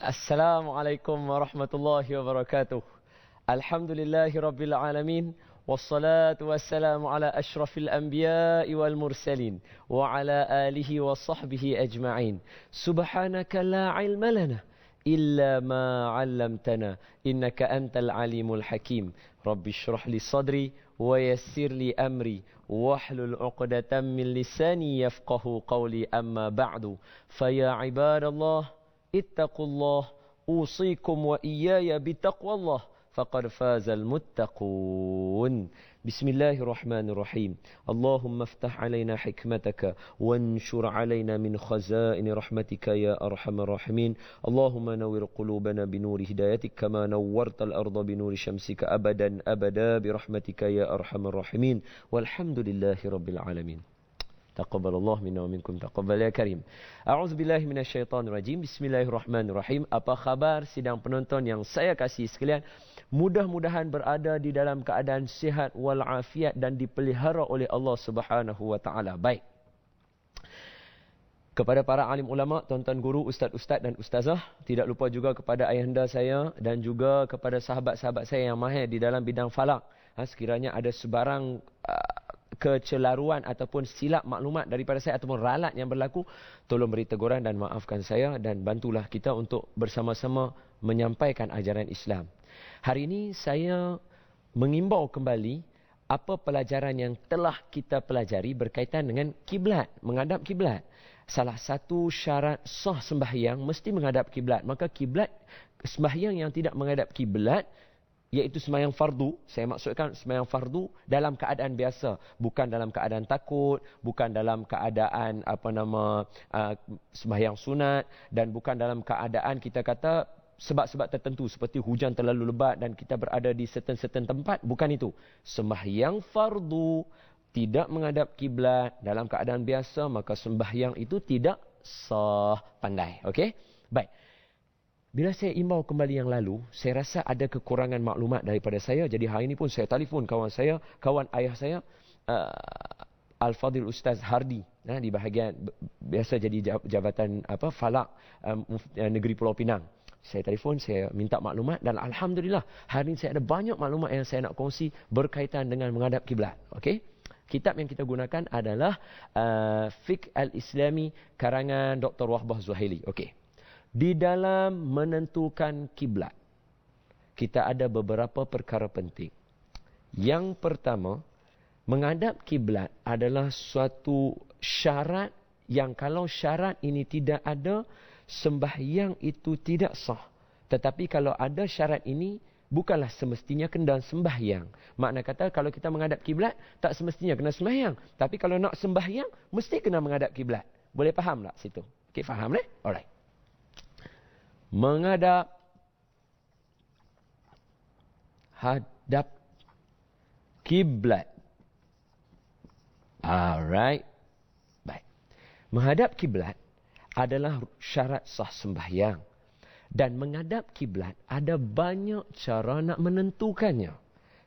Assalamualaikum warahmatullahi wabarakatuh. Alhamdulillahi rabbil alamin. Wassalatu wassalamu ala ashrafil anbiya'i wal mursalin. Wa ala alihi wa sahbihi ajma'in. Subhanaka la ilma lana illa ma 'allamtana. Innaka antal alimul hakim. Rabbi shrah li sadri wa yassir li amri. Wahlul 'uqdatam min lisani yafqahu qawli amma ba'du. Faya ibadallah اتقوا الله أوصيكم وإياي بتقوى الله فقد فاز المتقون بسم الله الرحمن الرحيم اللهم افتح علينا حكمتك وانشر علينا من خزائن رحمتك يا أرحم الراحمين اللهم نور قلوبنا بنور هدايتك كما نورت الأرض بنور شمسك أبدا أبدا برحمتك يا أرحم الراحمين والحمد لله رب العالمين تقبل الله منا ومنكم تقبل يا كريم. A'udzubillahi minasyaitonirrajim. Bismillahirrahmanirrahim. Apa khabar sidang penonton yang saya kasih sekalian? Mudah-mudahan berada di dalam keadaan sihat walafiat dan dipelihara oleh Allah Subhanahu wa taala. Baik. Kepada para alim ulama, tuan-tuan guru, ustaz-ustaz dan ustazah, tidak lupa juga kepada ayahanda saya dan juga kepada sahabat-sahabat saya yang mahir di dalam bidang falak. Sekiranya ada sebarang kecelaruan ataupun silap maklumat daripada saya ataupun ralat yang berlaku, tolong beri teguran dan maafkan saya dan bantulah kita untuk bersama-sama menyampaikan ajaran Islam. Hari ini saya mengimbau kembali apa pelajaran yang telah kita pelajari berkaitan dengan kiblat, menghadap kiblat. Salah satu syarat sah sembahyang mesti menghadap kiblat. Maka kiblat, sembahyang yang tidak menghadap kiblat, iaitu sembahyang fardu, saya maksudkan sembahyang fardu dalam keadaan biasa, bukan dalam keadaan takut, bukan dalam keadaan sembahyang sunat, dan bukan dalam keadaan kita kata sebab-sebab tertentu seperti hujan terlalu lebat dan kita berada di certain tempat, bukan itu. Sembahyang fardu tidak menghadap kiblat dalam keadaan biasa, maka sembahyang itu tidak sah. Pandai, okey? Baik. Bila saya imbau kembali yang lalu, saya rasa ada kekurangan maklumat daripada saya. Jadi hari ini pun saya telefon kawan saya, kawan ayah saya, Al-Fadhil Ustaz Hardi, di bahagian biasa jadi jabatan falak negeri Pulau Pinang. Saya telefon, saya minta maklumat dan alhamdulillah hari ini saya ada banyak maklumat yang saya nak kongsi berkaitan dengan menghadap kiblat. Okey? Kitab yang kita gunakan adalah Fiqh Al-Islami karangan Dr. Wahbah Zuhaili. Okey. Di dalam menentukan kiblat, kita ada beberapa perkara penting. Yang pertama, menghadap kiblat adalah suatu syarat yang kalau syarat ini tidak ada, sembahyang itu tidak sah. Tetapi kalau ada syarat ini, bukanlah semestinya kena sembahyang. Makna kata kalau kita menghadap kiblat, tak semestinya kena sembahyang. Tapi kalau nak sembahyang, mesti kena menghadap kiblat. Boleh faham tak situ? Okay, faham leh? Alright. Menghadap hadap kiblat. Alright. Baik. Menghadap kiblat adalah syarat sah sembahyang. Dan menghadap kiblat ada banyak cara nak menentukannya.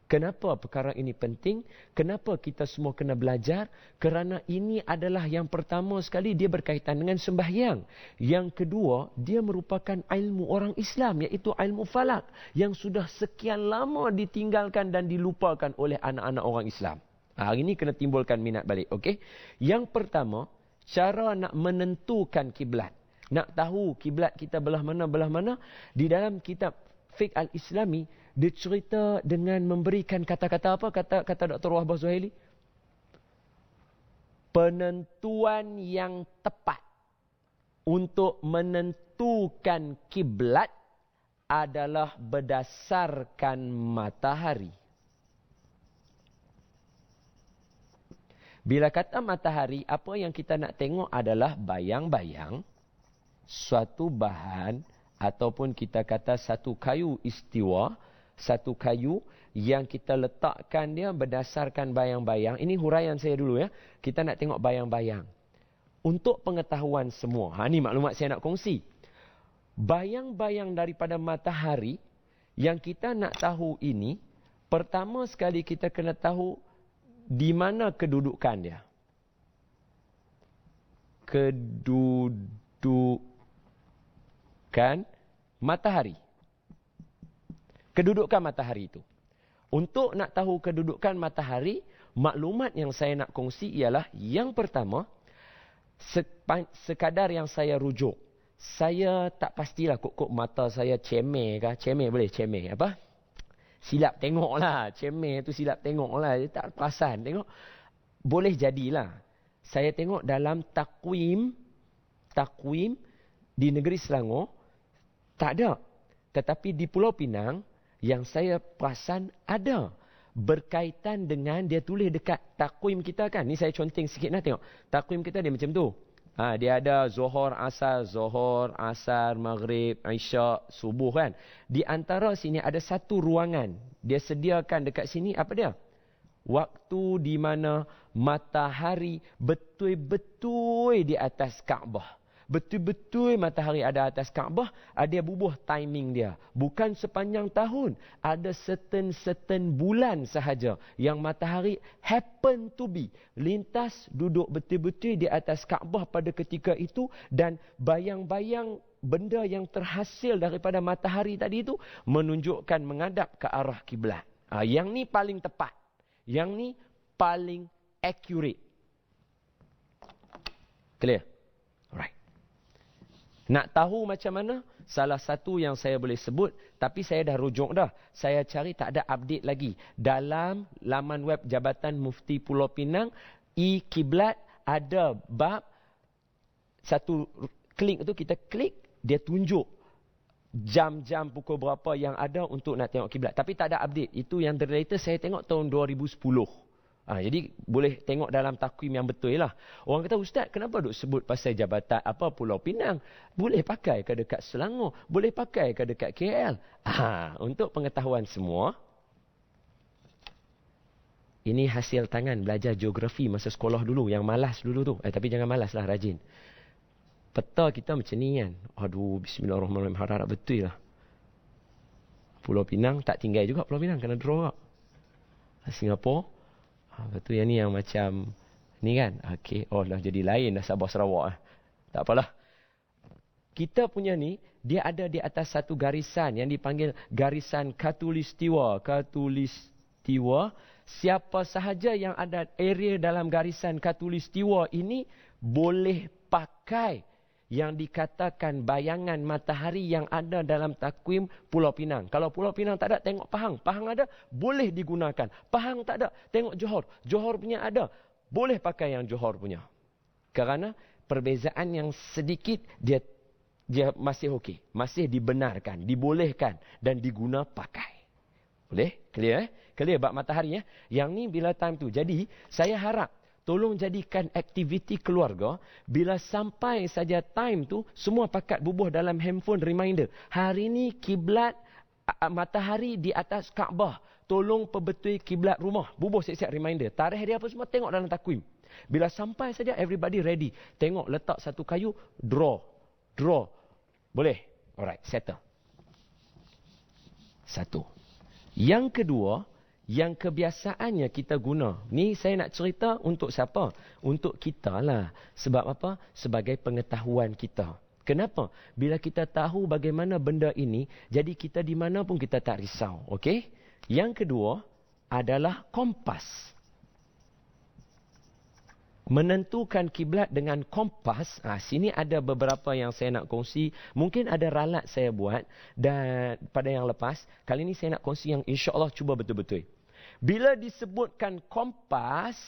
Kenapa perkara ini penting? Kenapa kita semua kena belajar? Kerana ini adalah yang pertama sekali dia berkaitan dengan sembahyang. Yang kedua, dia merupakan ilmu orang Islam, iaitu ilmu falak yang sudah sekian lama ditinggalkan dan dilupakan oleh anak-anak orang Islam. Hari ini kena timbulkan minat balik. Okey? Yang pertama, cara nak menentukan kiblat. Nak tahu kiblat kita belah mana, di dalam kitab Fiqh Al-Islami dicerita dengan memberikan kata-kata apa? Kata Dr. Wahbah Zuhaili. Penentuan yang tepat untuk menentukan kiblat adalah berdasarkan matahari. Bila kata matahari, apa yang kita nak tengok adalah bayang-bayang suatu bahan ataupun kita kata satu kayu istiwa, satu kayu yang kita letakkan dia berdasarkan bayang-bayang. Ini huraian saya dulu ya. Kita nak tengok bayang-bayang. Untuk pengetahuan semua, ini maklumat saya nak kongsi. Bayang-bayang daripada matahari yang kita nak tahu ini, pertama sekali kita kena tahu di mana kedudukan dia. Kedudukan matahari. Kedudukan matahari itu. Untuk nak tahu kedudukan matahari, maklumat yang saya nak kongsi ialah yang pertama, sekadar yang saya rujuk. Saya tak pastilah kok mata saya cemeh kah? Cemeh boleh? Cemeh apa? Silap tengok lah. Cemeh tu silap tengok lah. Dia tak perasan tengok. Boleh jadilah. Saya tengok dalam takwim di negeri Selangor, tak ada. Tetapi di Pulau Pinang, yang saya perasan ada. Berkaitan dengan dia tulis dekat takwim kita kan. Ni saya conteng sikit nak tengok. Takwim kita dia macam tu. Dia ada Zohor, Asar, Maghrib, Isyak, Subuh kan. Di antara sini ada satu ruangan. Dia sediakan dekat sini apa dia? Waktu di mana matahari betul-betul di atas Kaabah. Betul-betul matahari ada atas Kaabah, ada bubuh timing dia. Bukan sepanjang tahun. Ada certain bulan sahaja yang matahari happen to be lintas duduk betul-betul di atas Kaabah pada ketika itu, dan bayang-bayang benda yang terhasil daripada matahari tadi itu menunjukkan menghadap ke arah kiblat. Yang ni paling tepat. Yang ni paling accurate. Clear? Alright. Nak tahu macam mana? Salah satu yang saya boleh sebut, tapi saya dah rujuk dah. Saya cari tak ada update lagi. Dalam laman web Jabatan Mufti Pulau Pinang, e-Kiblat ada bab, satu klik tu kita klik, dia tunjuk jam-jam pukul berapa yang ada untuk nak tengok kiblat. Tapi tak ada update. Itu yang latest saya tengok tahun 2010. Jadi boleh tengok dalam takwim yang betul lah. Orang kata, Ustaz, kenapa duk sebut pasal jabatan Pulau Pinang? Boleh pakai ke dekat Selangor? Boleh pakai ke dekat KL? Untuk pengetahuan semua, ini hasil tangan belajar geografi masa sekolah dulu. Yang malas dulu tu. Tapi jangan malas lah, rajin. Peta kita macam ni kan. Aduh, bismillahirrahmanirrahim. Harap betul lah. Pulau Pinang tak tinggal juga. Pulau Pinang kena draw up. Singapura. Betul yang ni yang macam ni kan. Okey. Oh dah jadi lain dah Sabah Sarawak. Tak apalah. Kita punya ni, dia ada di atas satu garisan yang dipanggil garisan Khatulistiwa. Khatulistiwa. Siapa sahaja yang ada area dalam garisan Khatulistiwa ini boleh pakai yang dikatakan bayangan matahari yang ada dalam takwim Pulau Pinang. Kalau Pulau Pinang tak ada, tengok Pahang. Pahang ada, boleh digunakan. Pahang tak ada, tengok Johor. Johor punya ada, boleh pakai yang Johor punya. Kerana perbezaan yang sedikit, dia masih okey. Masih dibenarkan, dibolehkan dan diguna pakai. Boleh? Clear? Clear bab matahari ya. Yang ni bila time tu. Jadi, saya harap tolong jadikan aktiviti keluarga, bila sampai saja time tu, semua pakat bubuh dalam handphone reminder. Hari ni kiblat matahari di atas Kaabah. Tolong perbetul kiblat rumah. Bubuh siap-siap reminder. Tarikh dia apa semua tengok dalam takwim. Bila sampai saja everybody ready. Tengok letak satu kayu, draw. Boleh? Alright, settle. Satu. Yang kedua, yang kebiasaannya kita guna. Ni saya nak cerita untuk siapa? Untuk kita lah. Sebab apa? Sebagai pengetahuan kita. Kenapa? Bila kita tahu bagaimana benda ini, jadi kita di mana pun kita tak risau. Okey? Yang kedua adalah kompas. Menentukan kiblat dengan kompas. Sini ada beberapa yang saya nak kongsi. Mungkin ada ralat saya buat. Dan pada yang lepas, kali ini saya nak kongsi yang insya-Allah cuba betul-betul. Bila disebutkan kompas,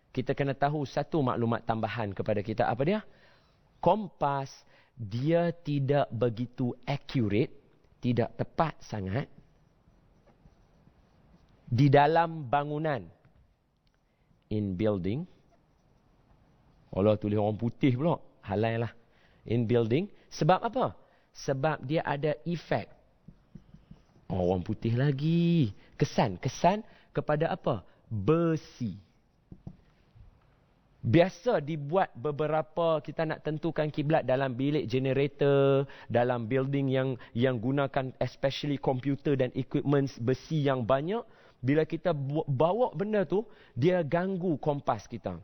kita kena tahu satu maklumat tambahan kepada kita. Apa dia? Kompas, dia tidak begitu accurate, tidak tepat sangat di dalam bangunan. In building. Allah tulis orang putih pula. Halal lah. In building. Sebab apa? Sebab dia ada efek. Orang putih lagi. Kesan kepada apa? Besi. Biasa dibuat beberapa, kita nak tentukan kiblat dalam bilik generator, dalam building yang gunakan especially komputer dan equipment besi yang banyak. Bila kita bawa benda tu, dia ganggu kompas kita.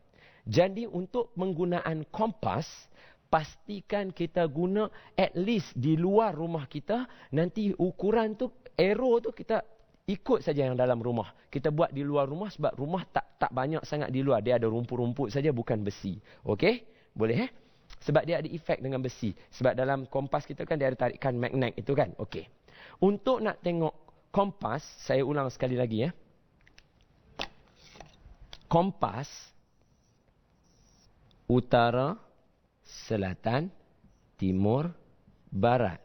Jadi untuk penggunaan kompas, pastikan kita guna at least di luar rumah kita. Nanti ukuran tu, arrow tu kita ikut saja yang dalam rumah. Kita buat di luar rumah sebab rumah tak banyak sangat di luar. Dia ada rumput-rumput saja, bukan besi. Okey? Boleh Sebab dia ada efek dengan besi. Sebab dalam kompas kita kan dia ada tarikan magnet itu kan. Okey. Untuk nak tengok kompas, saya ulang sekali lagi Kompas utara, selatan, timur, barat.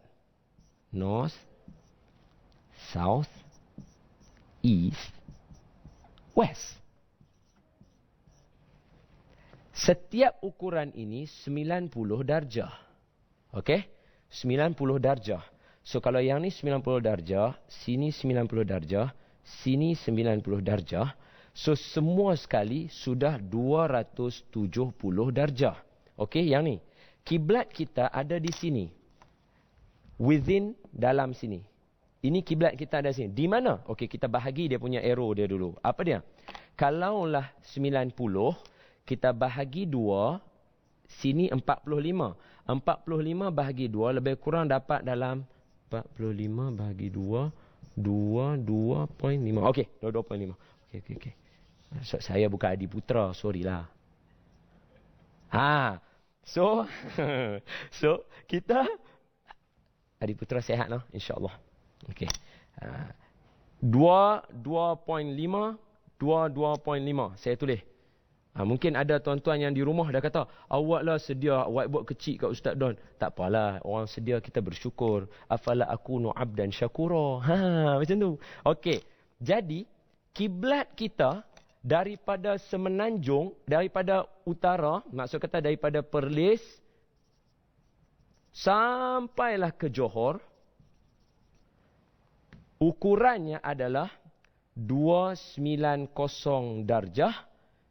North, south, east, west. Setiap ukuran ini 90 darjah. Okey? 90 darjah. So kalau yang ni 90 darjah, sini 90 darjah, sini 90 darjah. So semua sekali sudah 270 darjah. Okey, yang ni. Kiblat kita ada di sini. Within, dalam sini. Ini kiblat kita ada sini. Di mana? Okey, kita bahagi dia punya arrow dia dulu. Apa dia? Kalaulah 90, kita bahagi 2, sini 45. 45 bahagi 2 lebih kurang dapat dalam 45 bahagi 2, 2.5. Okey, 2.5. Okey. Saya bukan Adi Putra, sorry lah. So kita Adi Putra sihat lah, insya-Allah. Okey. 2.5, 2.5 saya tulis. Mungkin ada tuan-tuan yang di rumah dah kata, awaklah sedia whiteboard kecil kat Ustaz Don. Tak apalah, orang sedia kita bersyukur. Afala akunu abdan syakura. Macam tu. Okey. Jadi, kiblat kita daripada semenanjung, daripada utara, maksud kata daripada Perlis, sampailah ke Johor, ukurannya adalah 290 darjah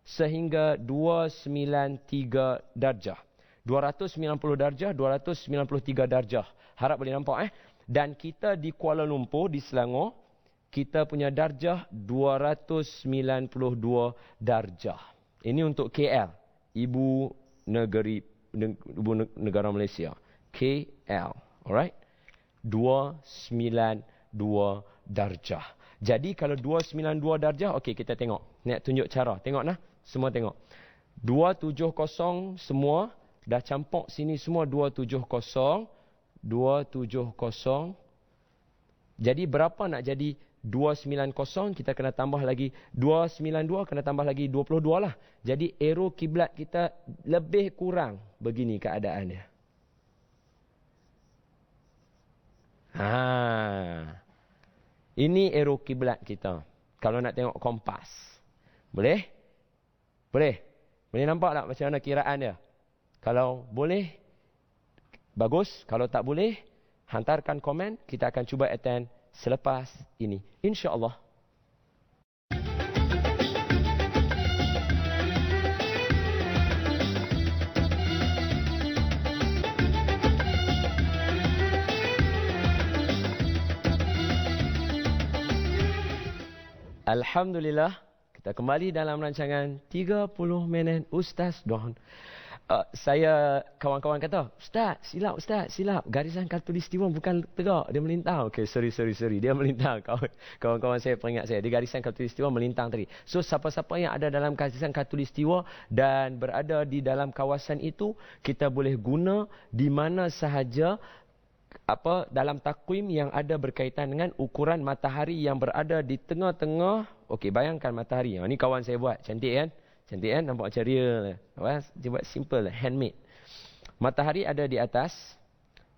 sehingga 293 darjah. 290 darjah, 293 darjah. Harap boleh nampak Dan kita di Kuala Lumpur, di Selangor, kita punya darjah 292 darjah. Ini untuk KL, ibu negara Malaysia. KL, alright? 292 darjah. Jadi kalau 292 darjah, okey kita tengok. Nak tunjuk cara. Tengok nah, semua tengok. 270 semua dah campur sini semua 270. 270. Jadi berapa nak jadi 290, kita kena tambah lagi 292, kena tambah lagi 22 lah. Jadi arrow kiblat kita lebih kurang begini keadaannya. Ini arrow kiblat kita. Kalau nak tengok kompas. Boleh? Boleh? Boleh nampak tak macam mana kiraan dia? Kalau boleh, bagus. Kalau tak boleh, hantarkan komen. Kita akan cuba attend selepas ini, insya-Allah. Alhamdulillah, kita kembali dalam rancangan 30 minit Ustaz Don. Saya, kawan-kawan kata, Ustaz, silap. Garisan khatulistiwa bukan tegak, dia melintang. Okey, sorry. Dia melintang. Kawan-kawan saya peringat saya, dia garisan khatulistiwa melintang tadi. So, siapa-siapa yang ada dalam garisan khatulistiwa dan berada di dalam kawasan itu, kita boleh guna di mana sahaja dalam takwim yang ada berkaitan dengan ukuran matahari yang berada di tengah-tengah. Okey, bayangkan matahari. Ini kawan saya buat, cantik kan? Cantik kan? Nampak macam real. Dia buat simple, handmade. Matahari ada di atas.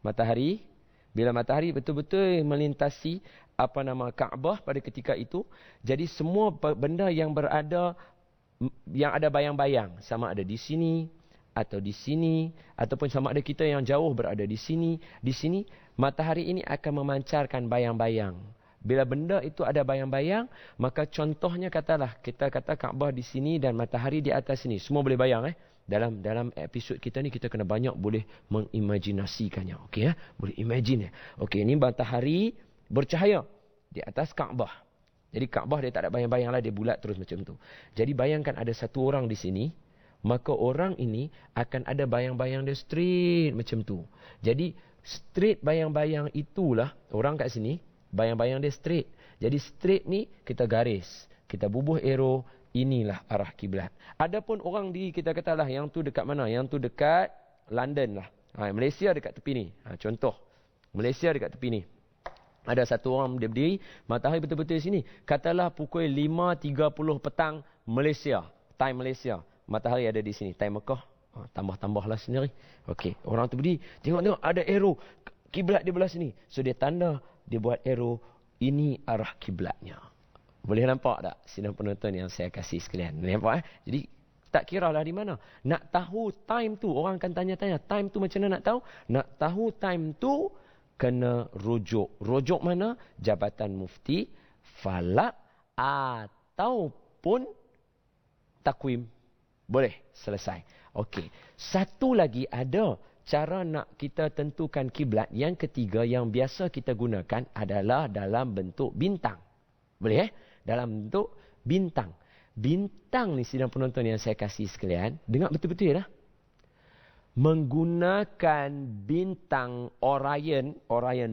Matahari. Bila matahari betul-betul melintasi Kaabah pada ketika itu. Jadi semua benda yang berada, yang ada bayang-bayang. Sama ada di sini, atau di sini. Ataupun sama ada kita yang jauh berada di sini. Di sini, matahari ini akan memancarkan bayang-bayang. Bila benda itu ada bayang-bayang, maka contohnya katalah, kita kata Kaabah di sini dan matahari di atas sini. Semua boleh bayang Dalam episod kita ni kita kena banyak boleh mengimajinasikannya. Okey boleh imagine Okey, ini matahari bercahaya di atas Kaabah. Jadi Kaabah dia tak ada bayang-bayang lah, dia bulat terus macam tu. Jadi bayangkan ada satu orang di sini, maka orang ini akan ada bayang-bayang dia straight macam tu. Jadi straight bayang-bayang itulah orang kat sini, bayang-bayang dia straight. Jadi straight ni kita garis, kita bubuh arrow, inilah arah kiblat. Adapun orang di kita katalah yang tu dekat mana? Yang tu dekat London lah. Malaysia dekat tepi ni. Contoh, Malaysia dekat tepi ni. Ada satu orang dia berdiri, matahari betul-betul di sini. Katalah pukul 5.30 petang Malaysia, time Malaysia. Matahari ada di sini, time Mekah. Tambah-tambahlah sendiri. Okey, orang tu berdiri, tengok ada arrow kiblat di belah sini. So dia tanda, dia buat arrow, ini arah kiblatnya. Boleh nampak tak sidang penonton yang saya kasih sekalian? Nampak Jadi tak kiralah di mana. Nak tahu time tu, orang akan tanya-tanya, time tu macam mana nak tahu? Nak tahu time tu, kena rujuk. Rujuk mana? Jabatan Mufti, Falak ataupun takwim. Boleh, selesai. Okey. Satu lagi ada cara nak kita tentukan kiblat. Yang ketiga yang biasa kita gunakan adalah dalam bentuk bintang. Boleh Dalam bentuk bintang. Bintang ni sidang penonton yang saya kasih sekalian, dengar betul-betul ya. Menggunakan bintang Orion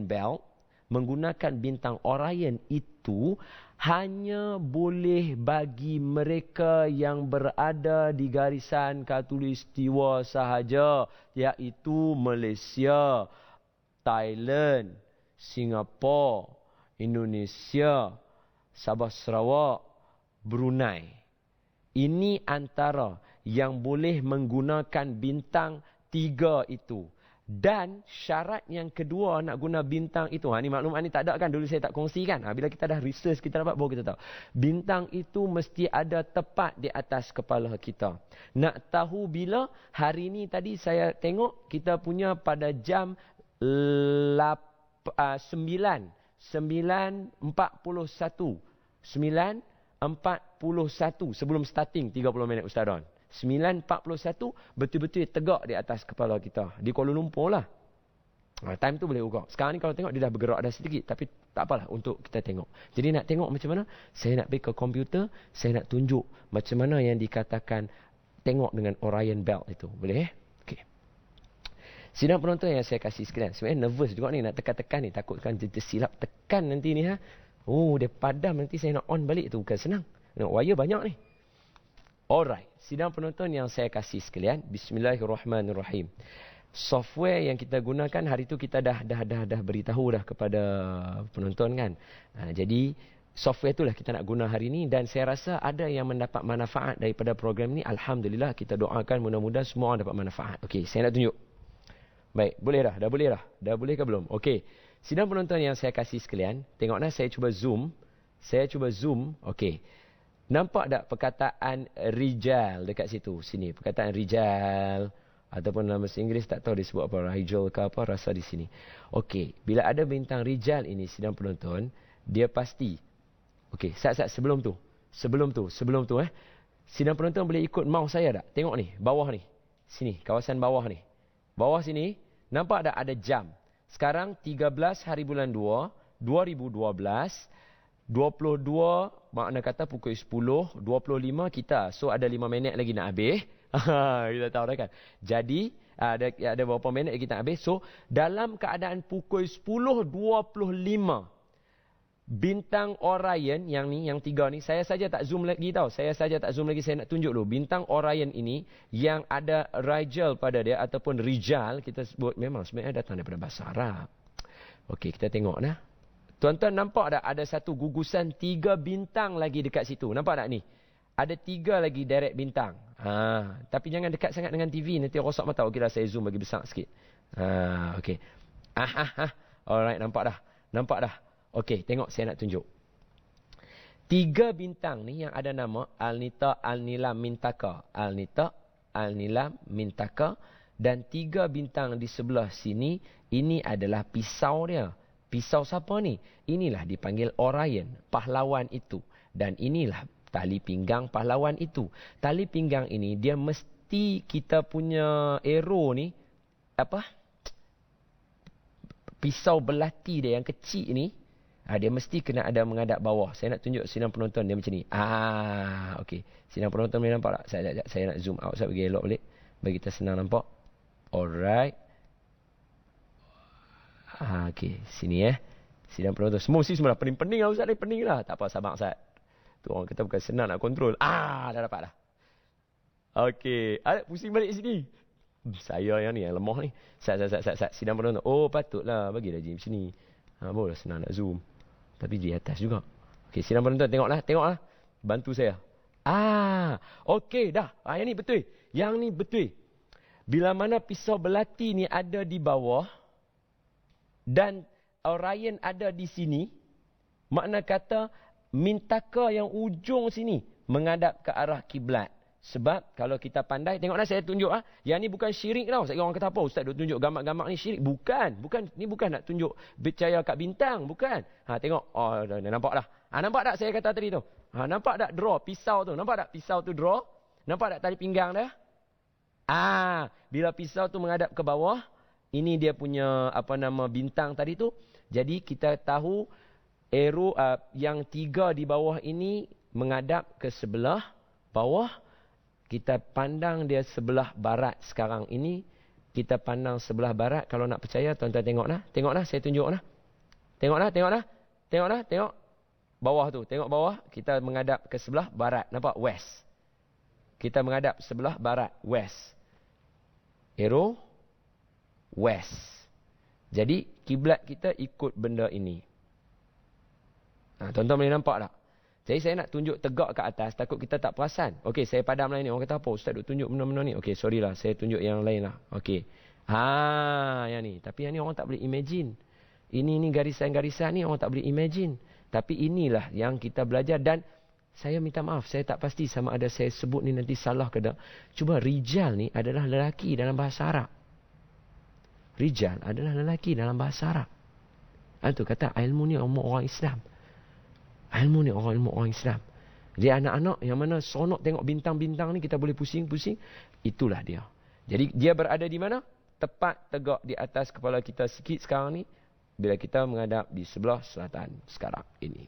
Belt, menggunakan bintang Orion itu hanya boleh bagi mereka yang berada di garisan khatulistiwa sahaja, iaitu Malaysia, Thailand, Singapura, Indonesia, Sabah Sarawak, Brunei. Ini antara yang boleh menggunakan bintang 3 itu. Dan syarat yang kedua nak guna bintang itu. Ni maklumat ni tak ada kan, dulu saya tak kongsikan. Bila kita dah research, kita dapat, baru kita tahu. Bintang itu mesti ada tepat di atas kepala kita. Nak tahu bila? Hari ni tadi saya tengok kita punya pada jam 9.41 sebelum starting 30 minit Ustaz Don. 9.41 betul-betul tegak di atas kepala kita. Di Kuala Lumpur lah. Time tu boleh ukur. Sekarang ni kalau tengok dia dah bergerak dah sedikit. Tapi tak apalah untuk kita tengok. Jadi nak tengok macam mana? Saya nak pergi ke komputer. Saya nak tunjuk macam mana yang dikatakan tengok dengan Orion Belt itu. Boleh Okey. Sidang penonton yang saya kasih sekalian. Sebenarnya nervous juga ni nak tekan-tekan ni. Takutkan tersilap tekan nanti ni dia padam nanti saya nak on balik tu. Bukan senang. Wire banyak ni. Alright. Sidang penonton yang saya kasih sekalian. Bismillahirrahmanirrahim. Software yang kita gunakan hari tu kita dah beritahu dah kepada penonton kan. Jadi software itulah kita nak guna hari ni. Dan saya rasa ada yang mendapat manfaat daripada program ni. Alhamdulillah, kita doakan mudah-mudahan semua orang dapat manfaat. Okey, saya nak tunjuk. Baik, boleh dah? Dah boleh dah? Dah boleh ke belum? Okey. Sidang penonton yang saya kasih sekalian, tengoklah saya cuba zoom. Okey. Nampak tak perkataan rijal dekat situ? Sini, perkataan rijal. Ataupun dalam bahasa Inggeris tak tahu disebut apa. Rijal ke apa, rasa di sini. Okey, bila ada bintang rijal ini, sidang penonton, dia pasti. Okey, sebelum tu. Sidang penonton boleh ikut mouse saya tak? Tengok ni, bawah ni. Sini, kawasan bawah ni. Bawah sini, nampak tak ada jam? Sekarang 13 hari bulan 2, 2012, 22, makna kata pukul 10, 25 kita. So ada 5 minit lagi nak habis. Kita tahu dah kan. Jadi ada berapa minit lagi nak habis. So dalam keadaan pukul 10.25, bintang Orion yang ni, yang 3 ni, saya saja tak zoom lagi tau. Saya nak tunjuk dulu. Bintang Orion ini yang ada Rijal pada dia ataupun Rijal kita sebut, memang sebenarnya datang daripada bahasa Arab. Okey, kita tengok dah. Tuan-tuan nampak tak ada satu gugusan 3 bintang lagi dekat situ? Nampak tak ni? Ada 3 lagi direct bintang. Tapi jangan dekat sangat dengan TV, nanti rosak mata. Okeylah, saya zoom bagi besar sikit. Okey. Alright, nampak dah. Okey, tengok saya nak tunjuk. 3 bintang ni yang ada nama Al-Nita, Al-Nilam, Mintaka. Al-Nita, Al-Nilam, Mintaka. Dan 3 bintang di sebelah sini, ini adalah pisau dia. Pisau siapa ni? Inilah dipanggil Orion, pahlawan itu. Dan inilah tali pinggang pahlawan itu. Tali pinggang ini, dia mesti kita punya arrow ni, pisau belati dia yang kecil ni, Dia mesti kena ada menghadap bawah. Saya nak tunjuk sidang penonton dia macam ni. Okey. Sidang penonton boleh nampak tak? Saya nak zoom out. Saya bagi elok balik. Bagi kita senang nampak. Alright. Okey. Sini sidang penonton. Semua dah pening-pening lah Ustaz. Pening lah. Tak apa, sabar Ustaz. Tu orang kata bukan senang nak kontrol. Dah dapat dah. Okey. Pusing balik sini. Saya yang ni, yang lemah ni. Sat. Sidang penonton. Oh, patutlah. Bagilah je macam ni. Boleh senang nak zoom. Tapi di atas juga. Okey, sidang penonton. Tengoklah. Bantu saya. Okey, dah. Yang ni betul. Yang ni betul. Bila mana pisau belati ni ada di bawah. Dan Orion ada di sini. Makna kata, mintaka yang ujung sini menghadap ke arah kiblat. Sebab kalau kita pandai, tengoklah saya tunjuk yang ni bukan syirik tau. Saya orang kata apa, Ustaz duk tunjuk gambar-gambar ni syirik. Bukan, ni bukan nak tunjuk percaya kat bintang, bukan. Tengok, dah nampak dah. Nampak tak saya kata tadi tu? Nampak tak draw pisau tu? Nampak tak pisau tu draw? Nampak tak tali pinggang dah? Bila pisau tu menghadap ke bawah, ini dia punya bintang tadi tu. Jadi kita tahu arrow yang 3 di bawah ini menghadap ke sebelah bawah. Kita pandang dia sebelah barat sekarang ini. Kita pandang sebelah barat. Kalau nak percaya, tuan-tuan tengoklah. Saya tunjuklah. Tengok. Bawah tu. Tengok bawah. Kita menghadap ke sebelah barat. Nampak? West. Kita menghadap sebelah barat. West. Arrow. West. Jadi, kiblat kita ikut benda ini. Tuan-tuan boleh nampak tak? Jadi saya nak tunjuk tegak ke atas, takut kita tak perasan. Okey, saya padam lah ni. Orang kata apa? Ustaz duk tunjuk benda-benda ni. Okey, sorry lah. Saya tunjuk yang lain lah. Okey. Yang ni. Tapi yang ni orang tak boleh imagine. Ini garisan-garisan ni orang tak boleh imagine. Tapi inilah yang kita belajar. Dan saya minta maaf, saya tak pasti sama ada saya sebut ni nanti salah ke tak. Cuba rijal ni adalah lelaki dalam bahasa Arab. Rijal adalah lelaki dalam bahasa Arab. Itu kata ilmu ni orang Islam. Ilmu ni orang Islam. Jadi anak-anak yang mana seronok tengok bintang-bintang ni, kita boleh pusing-pusing. Itulah dia. Jadi dia berada di mana? Tepat tegak di atas kepala kita sikit sekarang ni. Bila kita menghadap di sebelah selatan sekarang ini.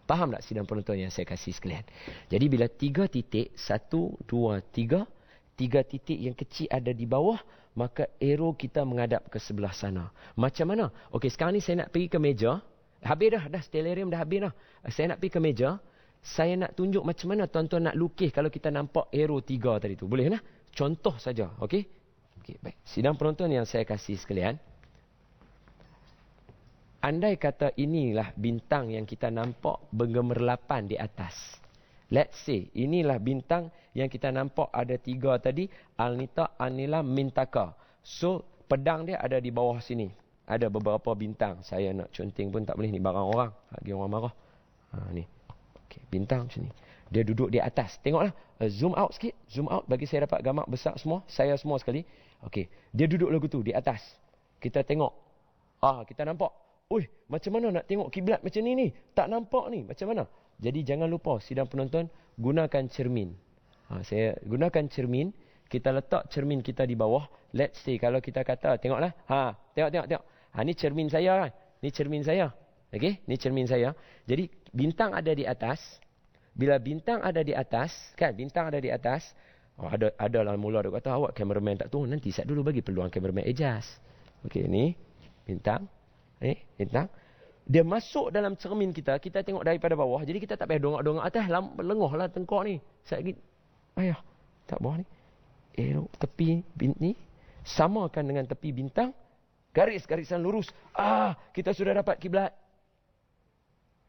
Faham tak sidang penonton yang saya kasih sekalian? Jadi bila 3 titik, 1, 2, 3. 3 titik yang kecil ada di bawah. Maka arrow kita menghadap ke sebelah sana. Macam mana? Okey, sekarang ni saya nak pergi ke meja. Habis dah stellarium dah habis dah. Saya nak pergi ke meja. Saya nak tunjuk macam mana tuan-tuan nak lukis kalau kita nampak arrow 3 tadi tu. Boleh lah? Contoh saja. Okey, baik. Sidang penonton yang saya kasih sekalian. Andai kata inilah bintang yang kita nampak bergemerlapan di atas. Let's say, inilah bintang yang kita nampak ada 3 tadi. Alnita, Anila, Mintaka. So, pedang dia ada di bawah sini. Ada beberapa bintang. Saya nak conteng pun tak boleh. Ni barang orang. Lagi orang marah. Ni. Okay, bintang macam ni. Dia duduk di atas. Tengoklah. Zoom out sikit. Zoom out bagi saya dapat gambar besar semua. Saya semua sekali. Okey. Dia duduk lagu tu di atas. Kita tengok. Kita nampak. Macam mana nak tengok kiblat macam ni? Tak nampak ni. Macam mana? Jadi jangan lupa sidang penonton gunakan cermin. Saya gunakan cermin. Kita letak cermin kita di bawah. Let's say kalau kita kata tengoklah. Tengok. Ni cermin saya kan. Ni cermin saya. Okey, ni cermin saya. Jadi bintang ada di atas. Bila bintang ada di atas, kan? Bintang ada di atas. Ada lah mula dia kata awak kameraman tak tahu. Nanti saya dulu bagi peluang kameraman adjust. Okey, ni bintang. Bintang. Dia masuk dalam cermin kita. Kita tengok daripada bawah. Jadi kita tak payah dongak-dongak atas. Lengohlah tengkok ni. Saya lagi. Tak bawah ni. Tepi ni. Samakan dengan tepi bintang. Garis-garisan lurus. Kita sudah dapat kiblat.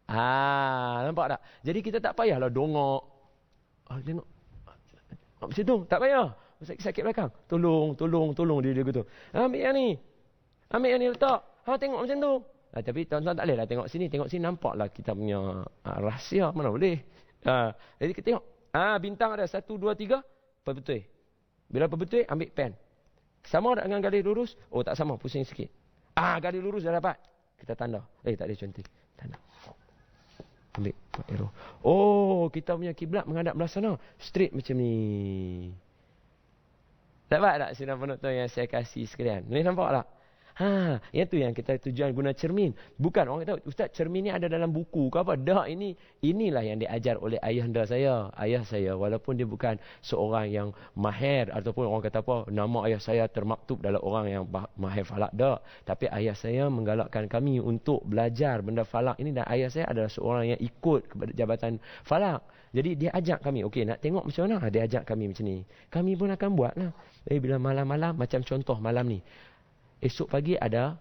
Nampak tak? Jadi kita tak payahlah dongak. Tengok. Macam tu. Tak payah. Sakit belakang. Tolong dia gitu. Ambil yang ni letak. Tengok macam tu. Tapi tuan-tuan tak boleh lah tengok sini. Tengok sini nampaklah kita punya rahsia. Mana boleh. Jadi kita tengok. Bintang ada 1, 2, 3. Perbetul. Bila perbetul, ambil pen. Sama tak dengan garis lurus? Tak sama. Pusing sikit. Garis lurus dah dapat. Kita tanda. Tak ada contoh. Tanda. Ambil arrow. Kita punya kiblat menghadap belah sana. Straight macam ni. Dapat tak sidang penonton yang saya kasih sekalian? Boleh nampak tak? Yang tu yang kita tujuan guna cermin. Bukan orang kata, Ustaz, cermin ni ada dalam buku ke apa? Dah, inilah yang diajar oleh ayahanda saya. Ayah saya, walaupun dia bukan seorang yang mahir ataupun orang kata apa, nama ayah saya termaktub dalam orang yang mahir falak, dah. Tapi ayah saya menggalakkan kami untuk belajar benda falak ini, dan ayah saya adalah seorang yang ikut kepada jabatan falak. Jadi dia ajak kami, okey, nak tengok macam mana? Dia ajak kami macam ni. Kami pun akan buat lah. Bila malam-malam, macam contoh malam ni, esok pagi ada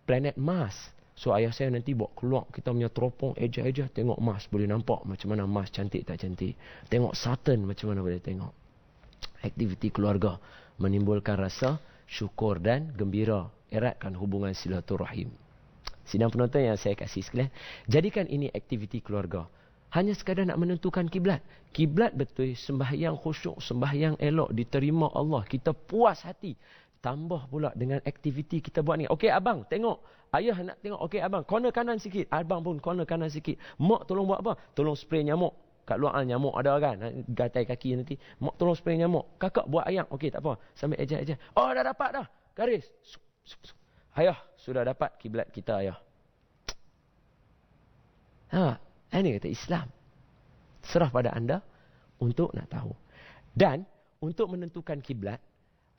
planet Mars. So ayah saya nanti bawa keluar kita punya teropong, eja-eja tengok Mars. Boleh nampak macam mana Mars cantik tak cantik. Tengok Saturn macam mana boleh tengok. Aktiviti keluarga menimbulkan rasa syukur dan gembira. Eratkan hubungan silaturahim. Sidang penonton yang saya kasih sekalian, jadikan ini aktiviti keluarga. Hanya sekadar nak menentukan kiblat. Kiblat betul, sembahyang khusyuk, sembahyang elok, diterima Allah. Kita puas hati. Tambah pula dengan aktiviti kita buat ni. Okey abang, tengok. Ayah nak tengok. Okey abang, corner kanan sikit. Abang pun corner kanan sikit. Mak tolong buat apa? Tolong spray nyamuk. Kat luar nyamuk ada kan? Gatai kaki nanti. Mak tolong spray nyamuk. Kakak buat ayam. Okey tak apa. Sambil eja-eja. Oh dah dapat dah. Garis. Ayah, sudah dapat kiblat kita ayah. Ini kata Islam. Serah pada anda untuk nak tahu. Dan untuk menentukan kiblat,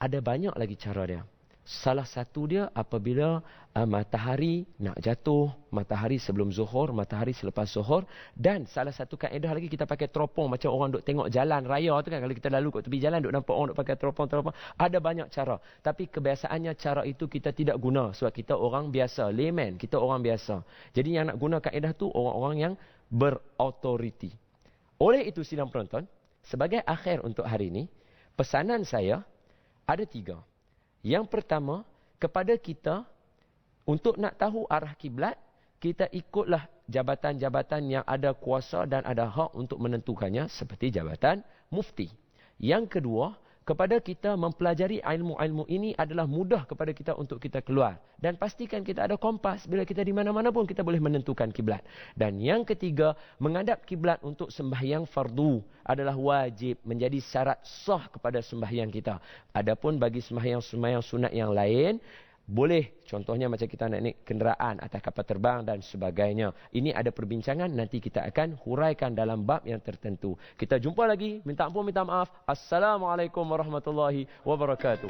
ada banyak lagi cara dia. Salah satu dia apabila matahari nak jatuh, matahari sebelum zuhur, matahari selepas zuhur. Dan salah satu kaedah lagi, kita pakai teropong macam orang duk tengok jalan raya tu kan. Kalau kita lalu kat tepi jalan, duk nampak orang duk pakai teropong. Ada banyak cara. Tapi kebiasaannya cara itu kita tidak guna. Sebab kita orang biasa, layman, kita orang biasa. Jadi yang nak guna kaedah tu orang-orang yang berautoriti. Oleh itu sidang penonton, sebagai akhir untuk hari ini, pesanan saya ada 3. Yang pertama, kepada kita, untuk nak tahu arah kiblat, kita ikutlah jabatan-jabatan yang ada kuasa dan ada hak untuk menentukannya, seperti jabatan mufti. Yang kedua, kepada kita mempelajari ilmu-ilmu ini adalah mudah kepada kita untuk kita keluar. Dan pastikan kita ada kompas. Bila kita di mana-mana pun kita boleh menentukan kiblat. Dan yang ketiga, menghadap kiblat untuk sembahyang fardu adalah wajib, menjadi syarat sah kepada sembahyang kita. Adapun bagi sembahyang sunat yang lain, boleh, contohnya macam kita nak naik kenderaan atas kapal terbang dan sebagainya. Ini ada perbincangan, nanti kita akan huraikan dalam bab yang tertentu. Kita jumpa lagi, minta ampun, minta maaf. Assalamualaikum warahmatullahi wabarakatuh.